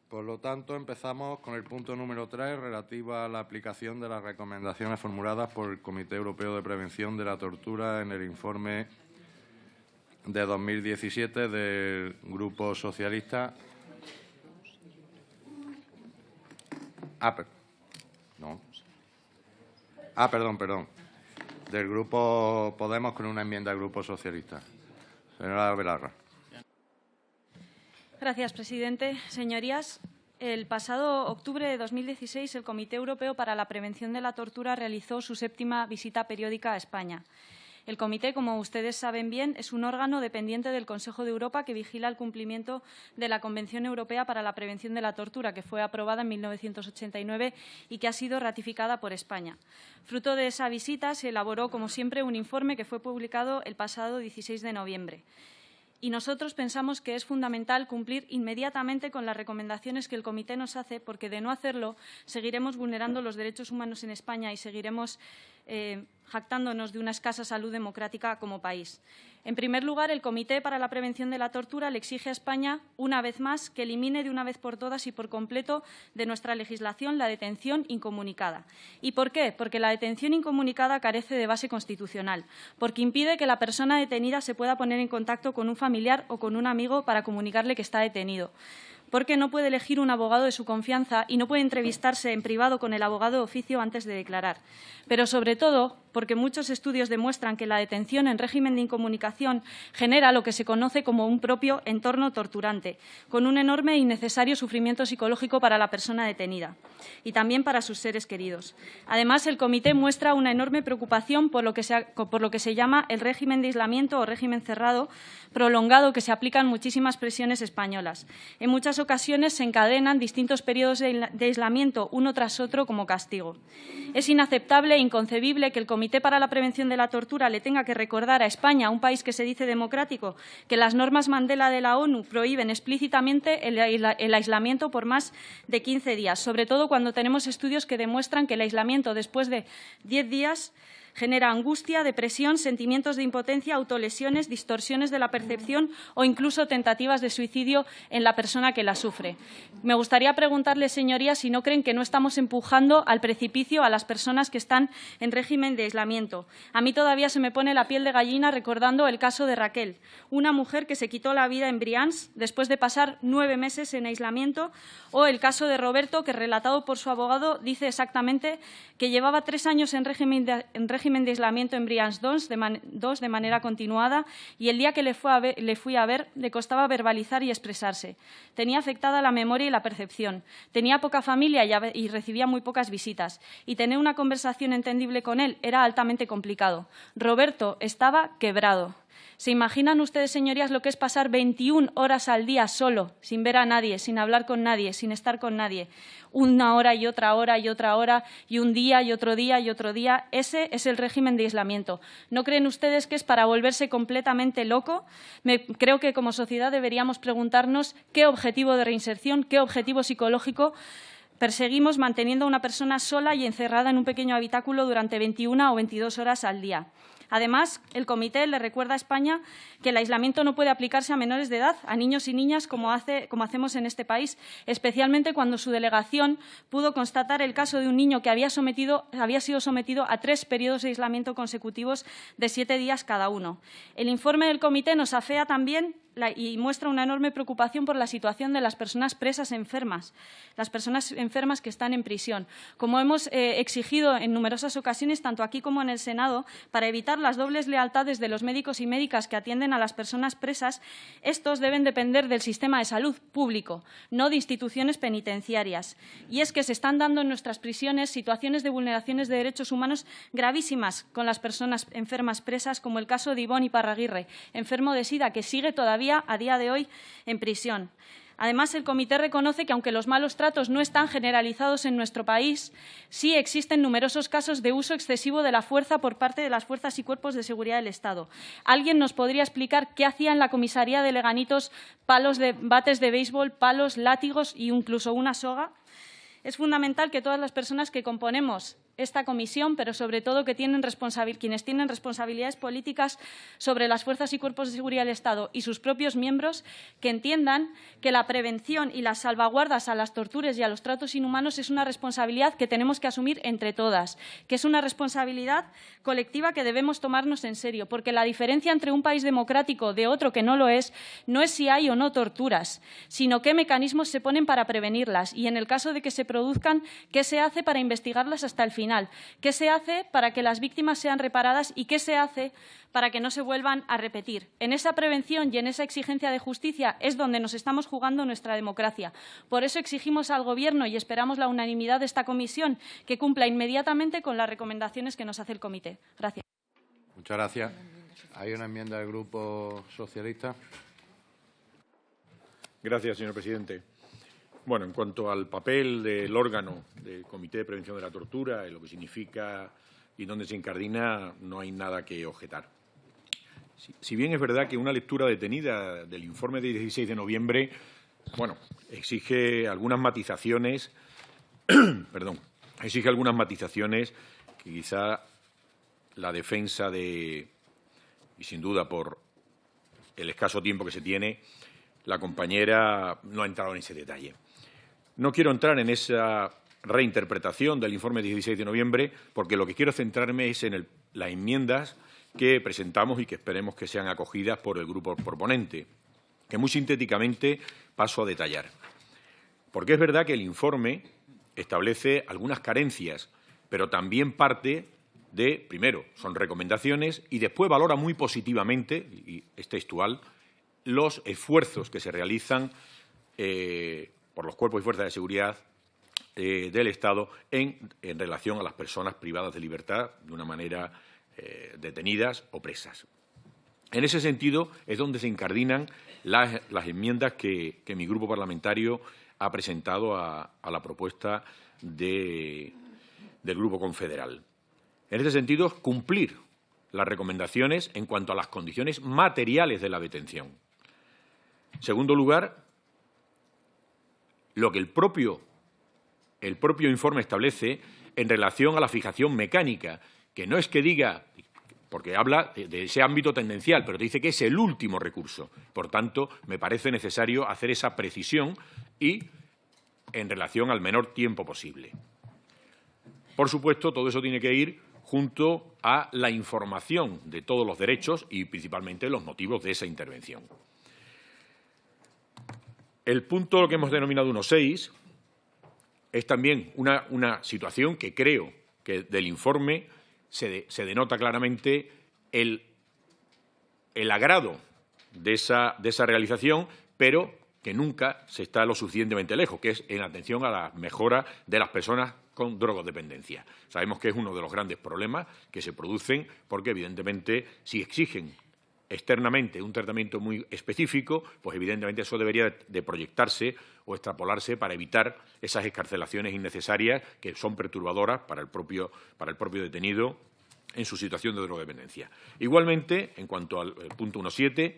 Por lo tanto, empezamos con el punto número 3, relativo a la aplicación de las recomendaciones formuladas por el Comité Europeo de Prevención de la Tortura en el informe de 2017 del Grupo Socialista. Perdón. Del Grupo Podemos con una enmienda del Grupo Socialista. Señora Belarra. Gracias, presidente. Señorías, el pasado octubre de 2016 el Comité Europeo para la Prevención de la Tortura realizó su 7ª visita periódica a España. El comité, como ustedes saben bien, es un órgano dependiente del Consejo de Europa que vigila el cumplimiento de la Convención Europea para la Prevención de la Tortura, que fue aprobada en 1989 y que ha sido ratificada por España. Fruto de esa visita se elaboró, como siempre, un informe que fue publicado el pasado 16 de noviembre. Y nosotros pensamos que es fundamental cumplir inmediatamente con las recomendaciones que el comité nos hace, porque de no hacerlo seguiremos vulnerando los derechos humanos en España y seguiremos jactándonos de una escasa salud democrática como país. En primer lugar, el Comité para la Prevención de la Tortura le exige a España, una vez más, que elimine de una vez por todas y por completo de nuestra legislación la detención incomunicada. ¿Y por qué? Porque la detención incomunicada carece de base constitucional, porque impide que la persona detenida se pueda poner en contacto con un familiar o con un amigo para comunicarle que está detenido, porque no puede elegir un abogado de su confianza y no puede entrevistarse en privado con el abogado de oficio antes de declarar. Pero, sobre todo, porque muchos estudios demuestran que la detención en régimen de incomunicación genera lo que se conoce como un propio entorno torturante, con un enorme e innecesario sufrimiento psicológico para la persona detenida y también para sus seres queridos. Además, el comité muestra una enorme preocupación por lo que se llama el régimen de aislamiento o régimen cerrado prolongado que se aplica en muchísimas prisiones españolas. En muchas ocasiones se encadenan distintos periodos de aislamiento uno tras otro como castigo. Es inaceptable e inconcebible que el Comité para la Prevención de la Tortura le tenga que recordar a España, un país que se dice democrático, que las normas Mandela de la ONU prohíben explícitamente el aislamiento por más de 15 días, sobre todo cuando tenemos estudios que demuestran que el aislamiento después de 10 días genera angustia, depresión, sentimientos de impotencia, autolesiones, distorsiones de la percepción o incluso tentativas de suicidio en la persona que la sufre. Me gustaría preguntarles, señorías, si no creen que no estamos empujando al precipicio a las personas que están en régimen de aislamiento. A mí todavía se me pone la piel de gallina recordando el caso de Raquel, una mujer que se quitó la vida en Brians después de pasar 9 meses en aislamiento, o el caso de Roberto, que, relatado por su abogado, dice exactamente que llevaba 3 años en régimen de aislamiento en Brians 2 de manera continuada y el día que le fui a ver le costaba verbalizar y expresarse. Tenía afectada la memoria y la percepción, tenía poca familia y recibía muy pocas visitas y tener una conversación entendible con él era altamente complicado. Roberto estaba quebrado. ¿Se imaginan ustedes, señorías, lo que es pasar 21 horas al día solo, sin ver a nadie, sin hablar con nadie, sin estar con nadie? Una hora y otra hora y otra hora, y un día y otro día y otro día. Ese es el régimen de aislamiento. ¿No creen ustedes que es para volverse completamente loco? Creo que como sociedad deberíamos preguntarnos qué objetivo de reinserción, qué objetivo psicológico perseguimos manteniendo a una persona sola y encerrada en un pequeño habitáculo durante 21 o 22 horas al día. Además, el comité le recuerda a España que el aislamiento no puede aplicarse a menores de edad, a niños y niñas, como hacemos en este país, especialmente cuando su delegación pudo constatar el caso de un niño que había sido sometido a 3 periodos de aislamiento consecutivos de 7 días cada uno. El informe del comité nos afea también y muestra una enorme preocupación por la situación de las personas presas enfermas, las personas enfermas que están en prisión. Como hemos exigido en numerosas ocasiones, tanto aquí como en el Senado, para evitar las dobles lealtades de los médicos y médicas que atienden a las personas presas, estos deben depender del sistema de salud público, no de instituciones penitenciarias. Y es que se están dando en nuestras prisiones situaciones de vulneraciones de derechos humanos gravísimas con las personas enfermas presas, como el caso de Ivón Iparraguirre, enfermo de SIDA, que sigue todavía a día de hoy en prisión. Además, el comité reconoce que, aunque los malos tratos no están generalizados en nuestro país, sí existen numerosos casos de uso excesivo de la fuerza por parte de las fuerzas y cuerpos de seguridad del Estado. ¿Alguien nos podría explicar qué hacía en la comisaría de Leganitos bates de béisbol, palos, látigos e incluso una soga? Es fundamental que todas las personas que componemos esta comisión, pero sobre todo que quienes tienen responsabilidades políticas sobre las fuerzas y cuerpos de seguridad del Estado y sus propios miembros, que entiendan que la prevención y las salvaguardas a las torturas y a los tratos inhumanos es una responsabilidad que tenemos que asumir entre todas, que es una responsabilidad colectiva que debemos tomarnos en serio, porque la diferencia entre un país democrático de otro que no es si hay o no torturas, sino qué mecanismos se ponen para prevenirlas y, en el caso de que se produzcan, qué se hace para investigarlas hasta el final. ¿Qué se hace para que las víctimas sean reparadas y qué se hace para que no se vuelvan a repetir? En esa prevención y en esa exigencia de justicia es donde nos estamos jugando nuestra democracia. Por eso exigimos al Gobierno y esperamos la unanimidad de esta comisión que cumpla inmediatamente con las recomendaciones que nos hace el comité. Gracias. Muchas gracias. ¿Hay una enmienda del Grupo Socialista? Gracias, señor presidente. Bueno, en cuanto al papel del órgano del Comité de Prevención de la Tortura, lo que significa y dónde se incardina, no hay nada que objetar. Si bien es verdad que una lectura detenida del informe de 16 de noviembre, bueno, exige algunas matizaciones, exige algunas matizaciones que quizá la defensa y sin duda por el escaso tiempo que se tiene, la compañera no ha entrado en ese detalle. No quiero entrar en esa reinterpretación del informe 16 de noviembre porque lo que quiero centrarme es en las enmiendas que presentamos y que esperemos que sean acogidas por el grupo proponente, que muy sintéticamente paso a detallar. Porque es verdad que el informe establece algunas carencias, pero también parte de, primero, son recomendaciones y después valora muy positivamente, y es textual, los esfuerzos que se realizan por los cuerpos y fuerzas de seguridad del Estado en relación a las personas privadas de libertad de una manera detenidas o presas. En ese sentido es donde se incardinan las enmiendas que mi grupo parlamentario ha presentado a la propuesta del Grupo Confederal. En ese sentido, cumplir las recomendaciones en cuanto a las condiciones materiales de la detención. En segundo lugar, lo que el propio informe establece en relación a la fijación mecánica, que no es que diga, porque habla de ese ámbito tendencial, pero te dice que es el último recurso. Por tanto, me parece necesario hacer esa precisión y en relación al menor tiempo posible. Por supuesto, todo eso tiene que ir junto a la información de todos los derechos y principalmente los motivos de esa intervención. El punto que hemos denominado 1.6 es también una situación que creo que del informe se denota claramente el agrado de esa realización, pero que nunca se está lo suficientemente lejos, que es en atención a la mejora de las personas con drogodependencia. Sabemos que es uno de los grandes problemas que se producen porque, evidentemente, si exigen externamente un tratamiento muy específico, pues evidentemente eso debería de proyectarse o extrapolarse para evitar esas excarcelaciones innecesarias que son perturbadoras para el propio detenido en su situación de drogodependencia. Igualmente, en cuanto al punto 1.7,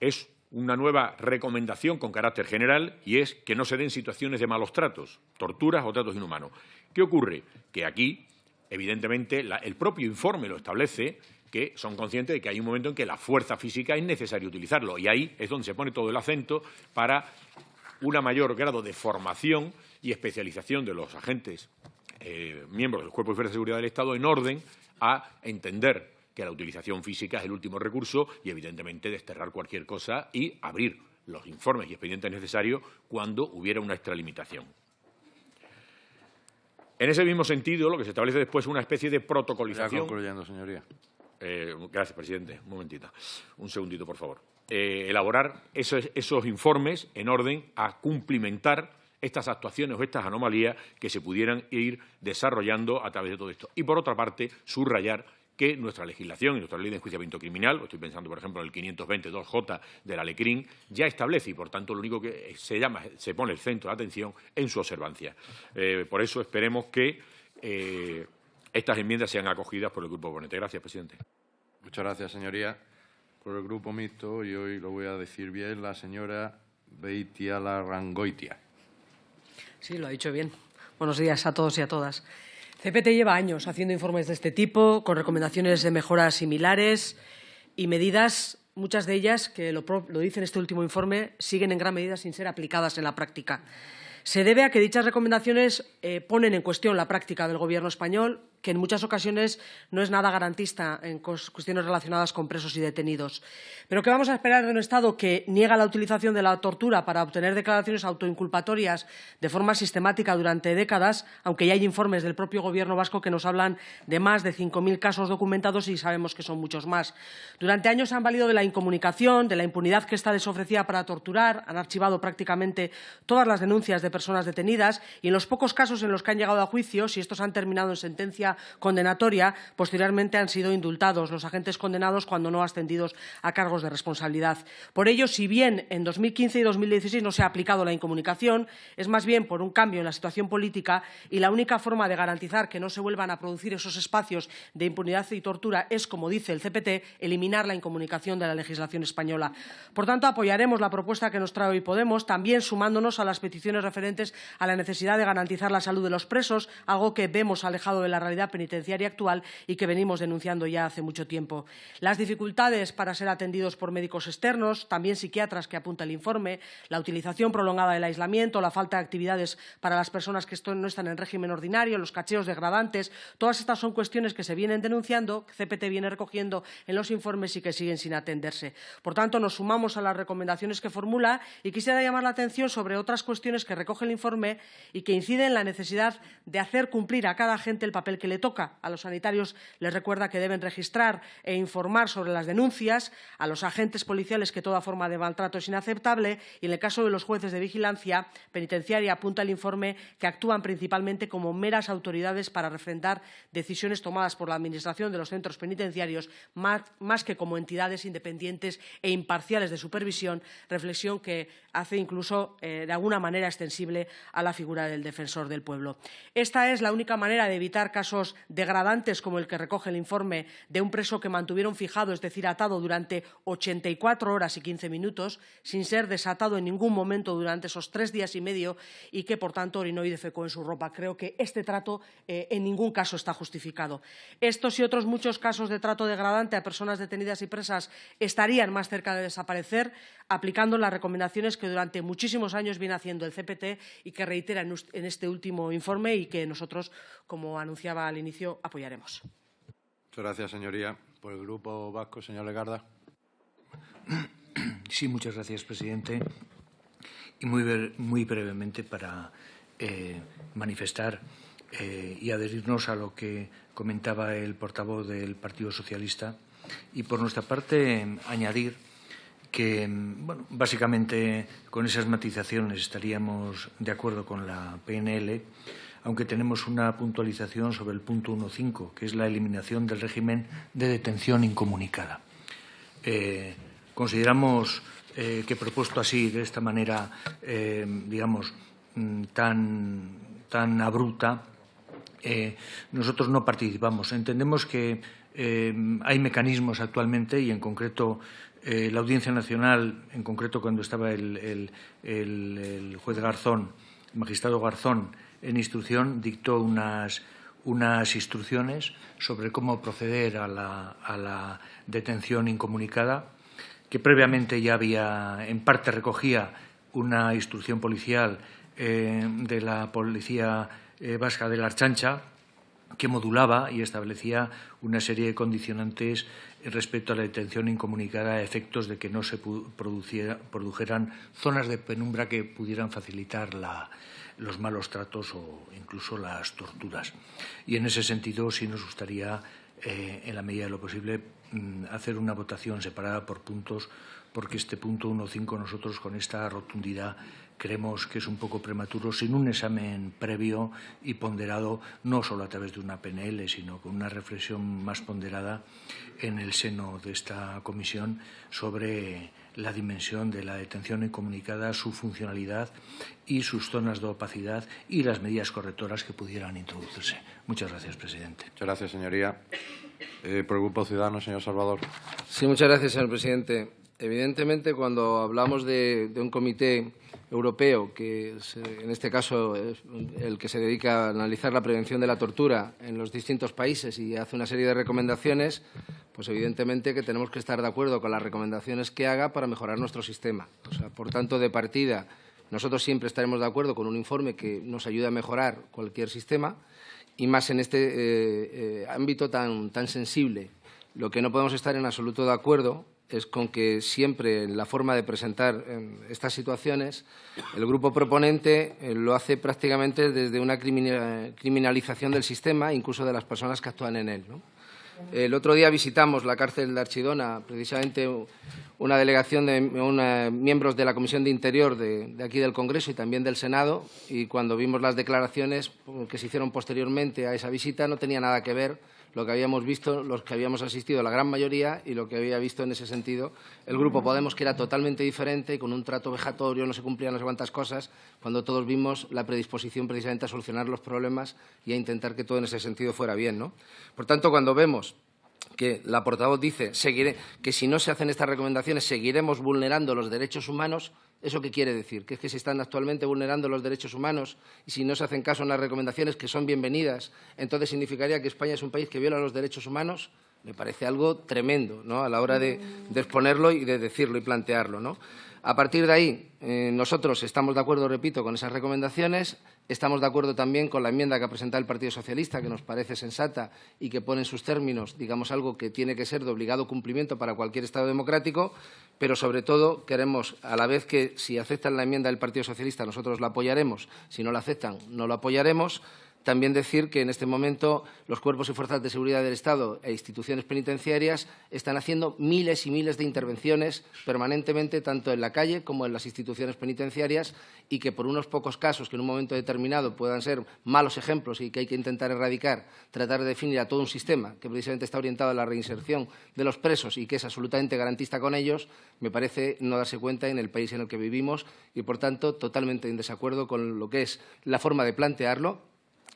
es una nueva recomendación con carácter general y es que no se den situaciones de malos tratos, torturas o tratos inhumanos. ¿Qué ocurre? Que aquí, evidentemente, el propio informe lo establece, que son conscientes de que hay un momento en que la fuerza física es necesario utilizarlo y ahí es donde se pone todo el acento para un mayor grado de formación y especialización de los agentes miembros del Cuerpo de Fuerzas de Seguridad del Estado en orden a entender que la utilización física es el último recurso y, evidentemente, desterrar cualquier cosa y abrir los informes y expedientes necesarios cuando hubiera una extralimitación. En ese mismo sentido, lo que se establece después es una especie de protocolización. Está concluyendo, señoría. Gracias, presidente. Un momentito. Un segundito, por favor. Elaborar esos informes en orden a cumplimentar estas actuaciones o estas anomalías que se pudieran ir desarrollando a través de todo esto. Y, por otra parte, subrayar que nuestra legislación y nuestra ley de enjuiciamiento criminal, estoy pensando, por ejemplo, en el 522J de la LECRIM, ya establece y, por tanto, lo único que se pone el centro de atención en su observancia. Por eso esperemos que estas enmiendas sean acogidas por el Grupo proponente. Gracias, presidente. Muchas gracias, señoría. Por el Grupo Mixto, y hoy lo voy a decir bien, la señora Beitialarrangoitia. Sí, lo ha dicho bien. Buenos días a todos y a todas. CPT lleva años haciendo informes de este tipo, con recomendaciones de mejoras similares y medidas, muchas de ellas, que lo dice en este último informe, siguen en gran medida sin ser aplicadas en la práctica. Se debe a que dichas recomendaciones ponen en cuestión la práctica del Gobierno español, que en muchas ocasiones no es nada garantista en cuestiones relacionadas con presos y detenidos. Pero ¿qué vamos a esperar de un Estado que niega la utilización de la tortura para obtener declaraciones autoinculpatorias de forma sistemática durante décadas, aunque ya hay informes del propio Gobierno vasco que nos hablan de más de 5.000 casos documentados y sabemos que son muchos más? Durante años han valido de la incomunicación, de la impunidad que ésta les ofrecía para torturar, han archivado prácticamente todas las denuncias de personas detenidas y en los pocos casos en los que han llegado a juicio, si estos han terminado en sentencia condenatoria, posteriormente han sido indultados los agentes condenados cuando no ascendidos a cargos de responsabilidad. Por ello, si bien en 2015 y 2016 no se ha aplicado la incomunicación, es más bien por un cambio en la situación política y la única forma de garantizar que no se vuelvan a producir esos espacios de impunidad y tortura es, como dice el CPT, eliminar la incomunicación de la legislación española. Por tanto, apoyaremos la propuesta que nos trae hoy Podemos, también sumándonos a las peticiones referentes a la necesidad de garantizar la salud de los presos, algo que vemos alejado de la realidad penitenciaria actual y que venimos denunciando ya hace mucho tiempo. Las dificultades para ser atendidos por médicos externos, también psiquiatras que apunta el informe, la utilización prolongada del aislamiento, la falta de actividades para las personas que no están en régimen ordinario, los cacheos degradantes, todas estas son cuestiones que se vienen denunciando, que CPT viene recogiendo en los informes y que siguen sin atenderse. Por tanto, nos sumamos a las recomendaciones que formula y quisiera llamar la atención sobre otras cuestiones que recoge el informe y que inciden en la necesidad de hacer cumplir a cada agente el papel que le toca. A los sanitarios les recuerda que deben registrar e informar sobre las denuncias, a los agentes policiales que toda forma de maltrato es inaceptable y, en el caso de los jueces de vigilancia penitenciaria, apunta el informe que actúan principalmente como meras autoridades para refrendar decisiones tomadas por la Administración de los centros penitenciarios, más que como entidades independientes e imparciales de supervisión, reflexión que hace incluso de alguna manera extensible a la figura del defensor del pueblo. Esta es la única manera de evitar casos degradantes como el que recoge el informe de un preso que mantuvieron fijado, es decir, atado durante 84 horas y 15 minutos, sin ser desatado en ningún momento durante esos 3 días y medio y que, por tanto, orinó y defecó en su ropa. Creo que este trato en ningún caso está justificado. Estos y otros muchos casos de trato degradante a personas detenidas y presas estarían más cerca de desaparecer aplicando las recomendaciones que durante muchísimos años viene haciendo el CPT y que reitera en este último informe y que nosotros, como anunciaba al inicio, apoyaremos. Muchas gracias, señoría. Por el Grupo Vasco, señor Legarda. Sí, muchas gracias, presidente. Y muy brevemente para manifestar y adherirnos a lo que comentaba el portavoz del Partido Socialista y, por nuestra parte, añadir que, bueno, básicamente con esas matizaciones estaríamos de acuerdo con la PNL, aunque tenemos una puntualización sobre el punto 1.5, que es la eliminación del régimen de detención incomunicada. Consideramos que propuesto así, de esta manera, digamos, tan abrupta, nosotros no participamos. Entendemos que hay mecanismos actualmente y, en concreto, la Audiencia Nacional, en concreto cuando estaba el juez Garzón, el magistrado Garzón, en instrucción, dictó unas instrucciones sobre cómo proceder a la detención incomunicada, que previamente ya había, en parte recogía una instrucción policial de la Policía Vasca de la Archancha, que modulaba y establecía una serie de condicionantes respecto a la detención incomunicada a efectos de que no se produjeran zonas de penumbra que pudieran facilitar los malos tratos o incluso las torturas. Y en ese sentido sí nos gustaría, en la medida de lo posible, hacer una votación separada por puntos, porque este punto 1.5 nosotros con esta rotundidad creemos que es un poco prematuro, sin un examen previo y ponderado, no solo a través de una PNL, sino con una reflexión más ponderada en el seno de esta comisión sobre la dimensión de la detención incomunicada, su funcionalidad y sus zonas de opacidad y las medidas correctoras que pudieran introducirse. Muchas gracias, presidente. Muchas gracias, señoría. Por el Grupo Ciudadanos, señor Salvador. Sí, muchas gracias, señor presidente. Evidentemente, cuando hablamos de un comité europeo, que es, en este caso es el que se dedica a analizar la prevención de la tortura en los distintos países y hace una serie de recomendaciones, pues evidentemente que tenemos que estar de acuerdo con las recomendaciones que haga para mejorar nuestro sistema. O sea, por tanto, de partida, nosotros siempre estaremos de acuerdo con un informe que nos ayude a mejorar cualquier sistema y más en este ámbito tan sensible. Lo que no podemos estar en absoluto de acuerdo es con que siempre en la forma de presentar estas situaciones el grupo proponente lo hace prácticamente desde una criminalización del sistema, incluso de las personas que actúan en él, ¿no? El otro día visitamos la cárcel de Archidona, precisamente una delegación de miembros de la Comisión de Interior de aquí del Congreso y también del Senado, y cuando vimos las declaraciones que se hicieron posteriormente a esa visita no tenía nada que ver lo que habíamos visto, los que habíamos asistido, la gran mayoría, y lo que había visto en ese sentido el Grupo Podemos, que era totalmente diferente, con un trato vejatorio, no se cumplían no sé cuántas cosas, cuando todos vimos la predisposición precisamente a solucionar los problemas y a intentar que todo en ese sentido fuera bien, ¿no? Por tanto, cuando vemos que la portavoz dice que si no se hacen estas recomendaciones seguiremos vulnerando los derechos humanos, ¿eso qué quiere decir? ¿Que es que se están actualmente vulnerando los derechos humanos y si no se hacen caso en las recomendaciones, que son bienvenidas, entonces significaría que España es un país que viola los derechos humanos? Me parece algo tremendo, ¿no?, a la hora de exponerlo y de decirlo y plantearlo, ¿no? A partir de ahí, nosotros estamos de acuerdo, repito, con esas recomendaciones. Estamos de acuerdo también con la enmienda que ha presentado el Partido Socialista, que nos parece sensata y que pone en sus términos, digamos, algo que tiene que ser de obligado cumplimiento para cualquier Estado democrático, pero sobre todo queremos, a la vez que si aceptan la enmienda del Partido Socialista nosotros la apoyaremos, si no la aceptan no la apoyaremos. También decir que en este momento los cuerpos y fuerzas de seguridad del Estado e instituciones penitenciarias están haciendo miles y miles de intervenciones permanentemente, tanto en la calle como en las instituciones penitenciarias, y que por unos pocos casos que en un momento determinado puedan ser malos ejemplos y que hay que intentar erradicar, tratar de definir a todo un sistema que precisamente está orientado a la reinserción de los presos y que es absolutamente garantista con ellos, me parece no darse cuenta en el país en el que vivimos y, por tanto, totalmente en desacuerdo con lo que es la forma de plantearlo.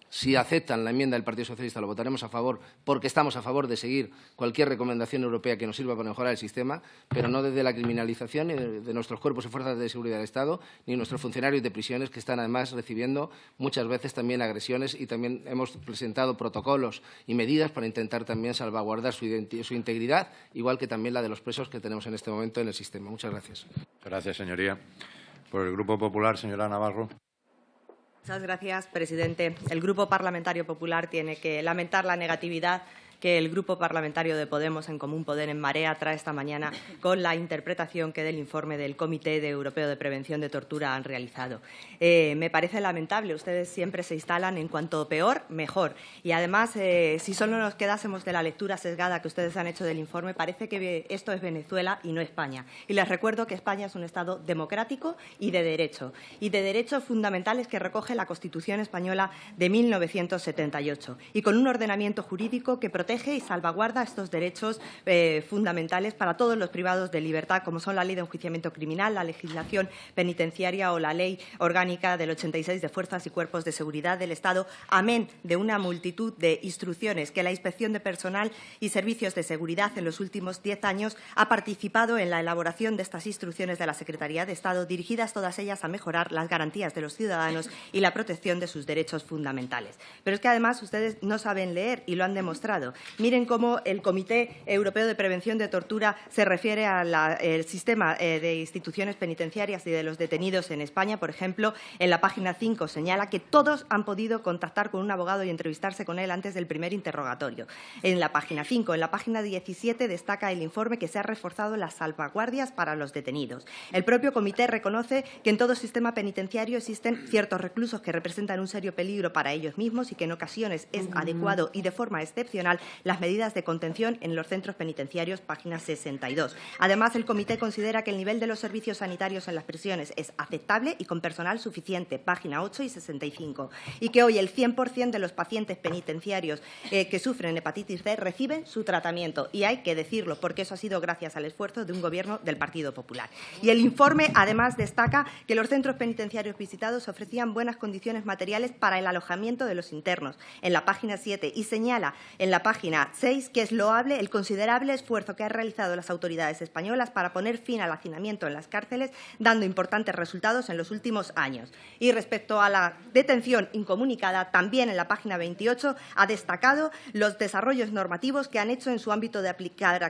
Si aceptan la enmienda del Partido Socialista, lo votaremos a favor, porque estamos a favor de seguir cualquier recomendación europea que nos sirva para mejorar el sistema, pero no desde la criminalización de nuestros cuerpos y fuerzas de seguridad del Estado, ni nuestros funcionarios de prisiones, que están además recibiendo muchas veces también agresiones, y también hemos presentado protocolos y medidas para intentar también salvaguardar su integridad, igual que también la de los presos que tenemos en este momento en el sistema. Muchas gracias. Gracias, señoría. Por el Grupo Popular, señora Navarro. Muchas gracias, presidente. El Grupo Parlamentario Popular tiene que lamentar la negatividad que el Grupo Parlamentario de Podemos en Común Poder en Marea trae esta mañana con la interpretación que del informe del Comité Europeo de Prevención de Tortura han realizado. Me parece lamentable. Ustedes siempre se instalan en cuanto peor, mejor. Y además, si solo nos quedásemos de la lectura sesgada que ustedes han hecho del informe, parece que esto es Venezuela y no España. Y les recuerdo que España es un Estado democrático y de derechos fundamentales que recoge la Constitución española de 1978 y con un ordenamiento jurídico que protege y salvaguarda estos derechos fundamentales para todos los privados de libertad, como son la Ley de Enjuiciamiento Criminal, la legislación penitenciaria o la Ley Orgánica del 86 de Fuerzas y Cuerpos de Seguridad del Estado, amén de una multitud de instrucciones que la Inspección de Personal y Servicios de Seguridad en los últimos 10 años ha participado en la elaboración de estas instrucciones de la Secretaría de Estado, dirigidas todas ellas a mejorar las garantías de los ciudadanos y la protección de sus derechos fundamentales. Pero es que además ustedes no saben leer y lo han demostrado. Miren cómo el Comité Europeo de Prevención de Tortura se refiere al sistema de instituciones penitenciarias y de los detenidos en España. Por ejemplo, en la página 5 señala que todos han podido contactar con un abogado y entrevistarse con él antes del primer interrogatorio. En la página 5. En la página 17 destaca el informe que se han reforzado las salvaguardias para los detenidos. El propio comité reconoce que en todo sistema penitenciario existen ciertos reclusos que representan un serio peligro para ellos mismos y que en ocasiones es adecuado y de forma excepcional las medidas de contención en los centros penitenciarios, página 62. Además, el comité considera que el nivel de los servicios sanitarios en las prisiones es aceptable y con personal suficiente, página 8 y 65, y que hoy el 100% de los pacientes penitenciarios que sufren hepatitis C reciben su tratamiento, y hay que decirlo porque eso ha sido gracias al esfuerzo de un Gobierno del Partido Popular. Y el informe, además, destaca que los centros penitenciarios visitados ofrecían buenas condiciones materiales para el alojamiento de los internos, en la página 7, y señala en la página página 6 que es loable el considerable esfuerzo que han realizado las autoridades españolas para poner fin al hacinamiento en las cárceles, dando importantes resultados en los últimos años. Y respecto a la detención incomunicada, también en la página 28 ha destacado los desarrollos normativos que han hecho en su ámbito de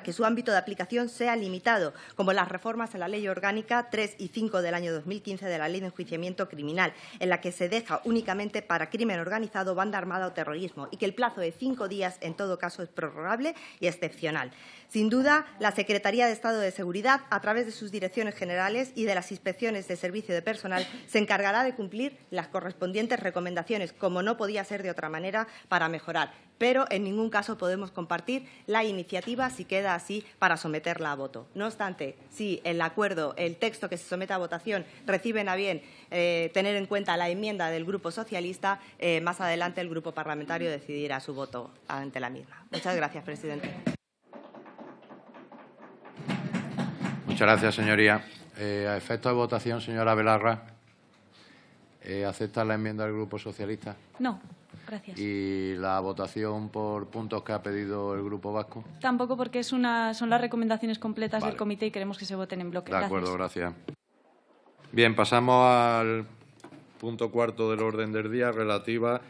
que su ámbito de aplicación sea limitado, como las reformas en la Ley Orgánica 3 y 5 del año 2015 de la Ley de Enjuiciamiento Criminal, en la que se deja únicamente para crimen organizado, banda armada o terrorismo, y que el plazo de 5 días, en todo caso, es prorrogable y excepcional. Sin duda, la Secretaría de Estado de Seguridad, a través de sus direcciones generales y de las inspecciones de servicio de personal, se encargará de cumplir las correspondientes recomendaciones, como no podía ser de otra manera, para mejorar. Pero en ningún caso podemos compartir la iniciativa si queda así para someterla a voto. No obstante, si el acuerdo, el texto que se somete a votación reciben a bien tener en cuenta la enmienda del Grupo Socialista, más adelante el Grupo Parlamentario decidirá su voto ante la misma. Muchas gracias, presidente. Muchas gracias, señoría. A efecto de votación, señora Belarra, ¿acepta la enmienda del Grupo Socialista? No, gracias. ¿Y la votación por puntos que ha pedido el Grupo Vasco? Tampoco, porque son las recomendaciones completas Vale. del comité y queremos que se voten en bloque. De acuerdo, gracias. Bien, pasamos al punto cuarto del orden del día, relativa